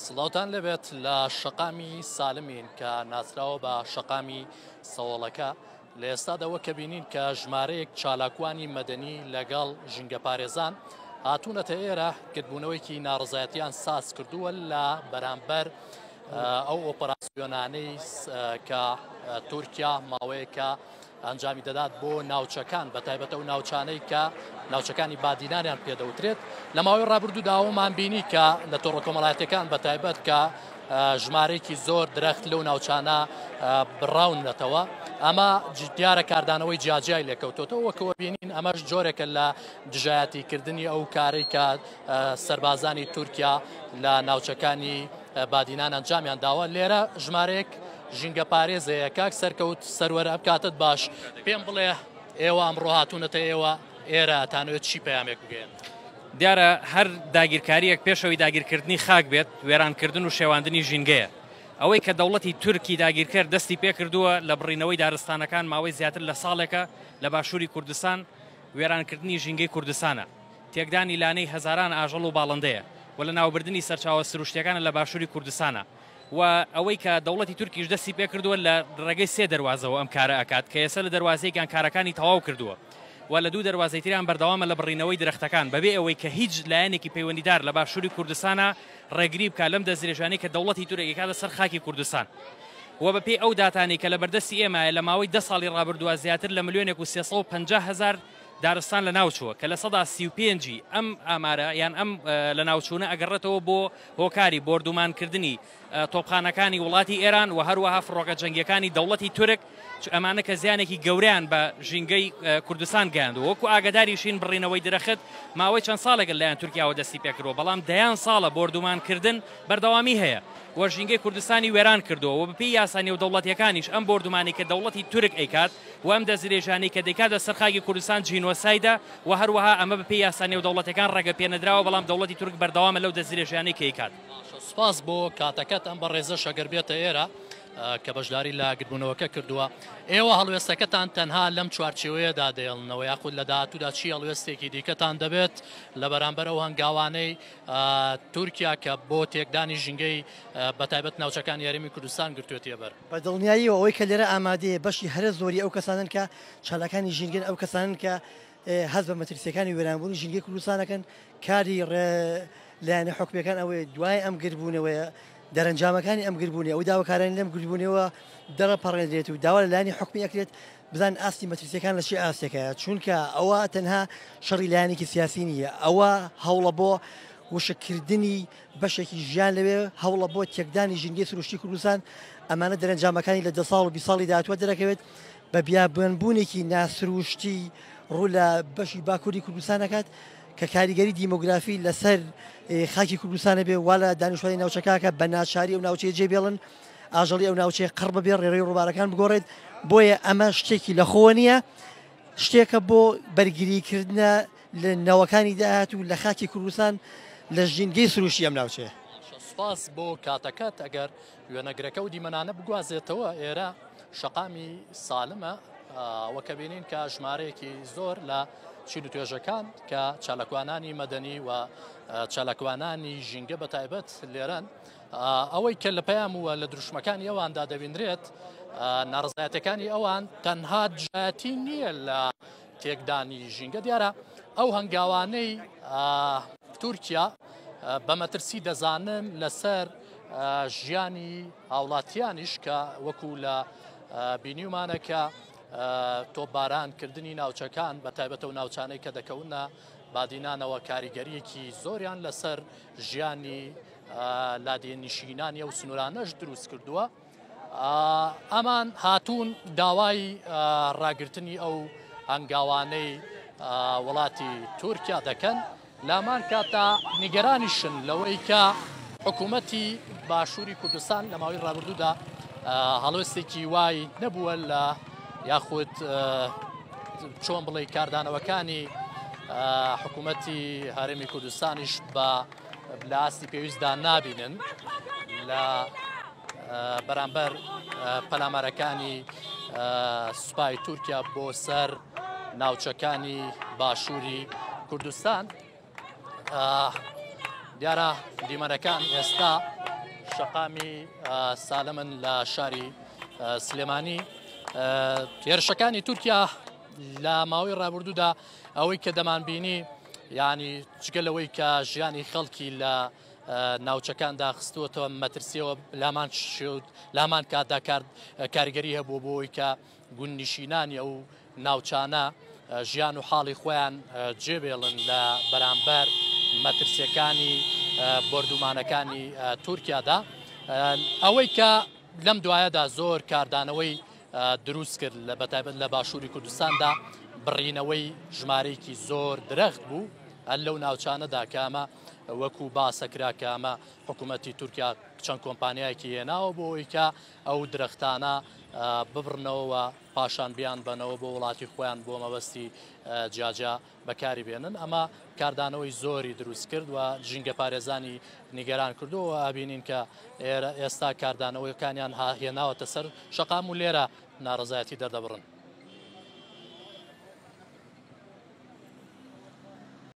سڵاوتان لەبێت لە شەقامی سالمین کە ناسراوە بە شەقامی سەوڵەکە لە ئێستادەوە کە بینین کە ژمارەیەک چالاکوانی مەدەنی لەگەڵ ژینگە پارێزان هاتوونەتە ئێرە کردبوونەوەیکی ناڕزایەتیان ساز کردووە لە بەرامبەر ئەو ئۆپەراسیۆنانەی کە تورکیا ماوەیەکە ئەنجامی دەدات بۆ ناوچەکان بەتایبەتە و ناوچانەی کە ناوچەکانی بادینانیان پێدەوترێت لە ماوەی ڕابردوو داوەمان بینی کە لە تۆڕە کۆمەڵایەتەکان بەتایبەت کە ژمارەیەکی زۆر درەخت لەو ناوچانە بڕاونەتەوە ئەمە دیارە کاردانەوەی جیاجیای لێکەوتۆتەوە وەکەوە بینین ئەمەش جۆرێکە لە دژایەتیکردنی ئەو کارەی کە سەربازانی تورکیا لە ناوچەکانی بادینان ئەنجامیان داوە لێرە ژمارەیەک ژینگە پارێزەیە کاک سەرکەوت سەروەرە بکاتت باش پێم بڵێ ئێوە ئەمڕۆ هاتوونەتە ئێوە ئێرە تانوێت چی پەیامێک بگەێن دیارە هەر داگیرکاریەک پێشەوەی داگیرکردنی خاک بێت وێرانکردن و شێواندنی ژینگەیە ئەوەی کە دەوڵەتی تورکی داگیرکرد دەستی پێکردووە لە بڕینەوەی دارستانەکان ماوەی زیاتر لە ساڵێکە لە باشووری کوردستان وێرانکردنی ژینگەی کوردستانە تێکدانی لانەی هەزاران ئاژەڵ و باڵندەیە و لە ناوبردننی سەرچاوە سروشتیەکانە لە باشووری کوردستانە و ئەوەی کە دەوڵەتی تورکیش دەستی پێکردووە لە ڕێگەی سێ دەواازەوە ئەم کارە ئەکات کە ئێستا لە دەواازەیەکان کارەکانی تەواو کردووە و لە دوو دەواازەی تریان بەردەوامە لە بڕینەوەی درەختەکان بەبێ ئەوەی کە هیچ لایەنێکی پەیوەندیدار لە باشووری کوردستانە ڕێگری بکە لەم دەستدرێژانەی کە دەوڵەتی تورکی کاتە سەر خاکی کوردستان و بەپێی ئەو داتانی کە لە بەردەستی ئێمە لە ماوەی 10 ساڵی ڕابردووە زیاتر لە 1,350,000 دارستان لە ناوچووە کە لە 135 ئەم ئامارە یان ئەم لە ناوچوونە ئەگەڕێتەوە بۆ هۆکاری بردومانکردنی تۆپخانەکانی وڵاتی ئێران و هەروەها فڕۆکە جەنگیەکانی دەوڵەتی تورک ئەمانە کە زیانێکی گەوریان بە ژینگەی کوردستان گەیاندووە وەکو ئاگاداریشین بڕینەوەی درەخت ماوەی چەند ساڵێک لەلایەن تورکیاوە دەستی پێکردەوە بەڵام دەیان ساڵە بردومانکردن بەردەوامی هەیە وە ژینگەی کوردستانی وێران کردەوە و بەپێی یاسانی و دەوڵەتیەکانیش ئەم بردومانی کە دەوڵەتی تورک ئەیکات و ئەم دەستدرێژانەی کە دەیکاتە سەر خاکی کوردستان جینۆسایدە و هەروەها ئەمە بەپێی یاسانی و دەوڵەتەکان ڕێگە پێنەدراوە بەڵام دەوڵەتی تورک بەردەوامە لەو دەستدرێژانەی کە ئەیکات سپاس بۆ کاتەکەت ئەم بە ڕێزە شەگەر بێتە ئێرە کە بەشداری لە گربوونەوەکە کردووە ئێوە هەڵوێستەکەتان تەنها لەم چوارچێوەیەدا دێڵنەوە یاخود لە داهاتوودا چی هەڵوێستێکی دیکەتان دەبێت لە بەرامبەر ئەو هەنگاوانەی تورکیا کە بۆ تێکدانی ژینگەی بەتایبەت ناوچەکان یاریمی کوردستان گرتوێتە بەر بە دڵنیاییەوە ئەوەی کە لێرە ئامادەیە بەشی هەرە زۆری ئەو کەسانن کە چالاکانی ژینگەن ئەو کەسانن کە هەز بە مەترسیەکانی وێرانبوونی ژینگەی کوردستانەکەن کاری لایەنە حکومیەکان ئەوەیە دوای ئەم گربوونەوەیە دەرەنجامەکانی ئەم گربوونی ئەو داواکارانی لەم گربوونەوە دەڕەپەڕێنرێت و داوا لەلایەنی حکومی ئەکرێت بزان ئاستی مەترسیەکان لە چی ئاسێکە چونکە ئەوە تەنها شەڕی لایەنێکی سیاسی نییە ئەوە هەوڵە بۆ وشەکردنی بەشێکی ژیان لەوێ هەوڵە بۆ تێکدانی ژینگەی سروشتی کوردستان ئەمانە دەرەنجامەکانی لە 10 ساڵ و 20 ساڵی داهاتوە دەرەکەوێت بە بیابوونبوونێکی ناسروشتی ڕوو لە بەشی باکووری کوردستان دەکات کە کاریگەری دیمۆگرافی لەسەر خاکی کوردستانە بێ وا لە دانیشتوانی ناوچەکە بە ناچاری ئەو ناوچەیە جێبێڵن ئاژەڵی ئەو ناوچەیە قڕ بەبێ ڕێڕەی ڕووبارەکان بگۆڕێت بۆیە ئەمە شتێکی لەخۆوە نییە شتێکە بۆ بەرگریکردنە لە نەوەکانی داهات و لە خاکی کوردستان لە ژینگەی سروشتی ئەم ناوچەیە سپاس بۆ کاتەکەت ئەگەر وێنەگرەکە و دیمەنانە بگوازێتەوە ئێرە شەقامی سالمە وەکە بینین کە ژمارەیەکی زۆر لە چین و توێژەکان کە چالاکوانانی مەدەنی و چالاکوانانی ژینگە بەتایبەت لێرەن ئەوەی کە لە پەیام وە لە دروشمەکانی ئەواندا دەبینرێت ناڕزایەتەکانی ئەوان تەنها دژایەتی نییە لە تێکدانی ژینگە دیارە ئەو هەنگاوانەی تورکیا بە مەترسی دەزانن لەسەر ژیانی هاوڵاتیانیش کە وەکو لە بینیومانەکە تۆپبارانکردنی ناوچەکان بە تایبەتە و ناوچانەی کە دەکەونە بادینانەوە کاریگەریەکی زۆریان لەسەر ژیانی لادێنشینانی ئەو سنوورانەش دروست کردووە ئەمان هاتوون داوای ڕاگررتنی ئەو هەنگاوانەی وڵاتی تورکیا دەکەن لامان کاتا نیگەرانیشن لەوەی کە حکوومەتی باشووری کوردستان لە ماوەی ڕابردوودا هەڵوێستێکی وای نەبووە لە یاخود چۆن بڵێ کاردانەوەکانی حکوومەتی هەرێمی کوردستانیش بە لاستی پێویستدا نابینن لە بەرامبەر پەلامارەکانی سوپای تورکیا بۆ سەر ناوچەکانی باشووری کوردستان دیارە دیمەنەکان ئێستا شەقامی سالمن لە شاری سلێمانی هێرشەکانی تورکیا لە ماوەی ڕابردوودا ئەوەی کە دەمانبینی یعنی جگەلەوەی کە ژیانی خەڵکی لە ناوچەکاندا خستووەتەوە مەترسیەوە لامان کاتدا کاریگەری هەبوو بۆی کە گوندنشینانی ئەو ناوچانە ژیان و حاڵی خۆیان جێبێڵن لە بەرامبەر مەترسیەکانی بردومانەکانی تورکیادا ئەوەی کە لەم دوایەدا زۆر کاردانەوەی دروست کرد لە بەتایبەت لە باشووری کوردستاندا بڕینەوەی ژمارەیەکی زۆر درەخت بوو لەو ناوچانەدا کامە وەکو باسەکرا کامە حکوومەتی تورکیا چەند کۆمپانیایەکی هێناوە بۆ ئەوەی کە ئەو درەختانە ببڕنەوە پاشان بیان بنەوە بۆ وڵاتی خۆیان بۆ مەبەستی جاجا بەکاری بێنن ئەمە کاردانەوەی زۆری دروست کرد و ژینگە پارێزانی نیگەران کردووە ئابینین کە ئێستا کاردانەوەیەکانیان هێناوەتە سەر شەقام و لێرە ناڕزایەتی دەردەبڕن.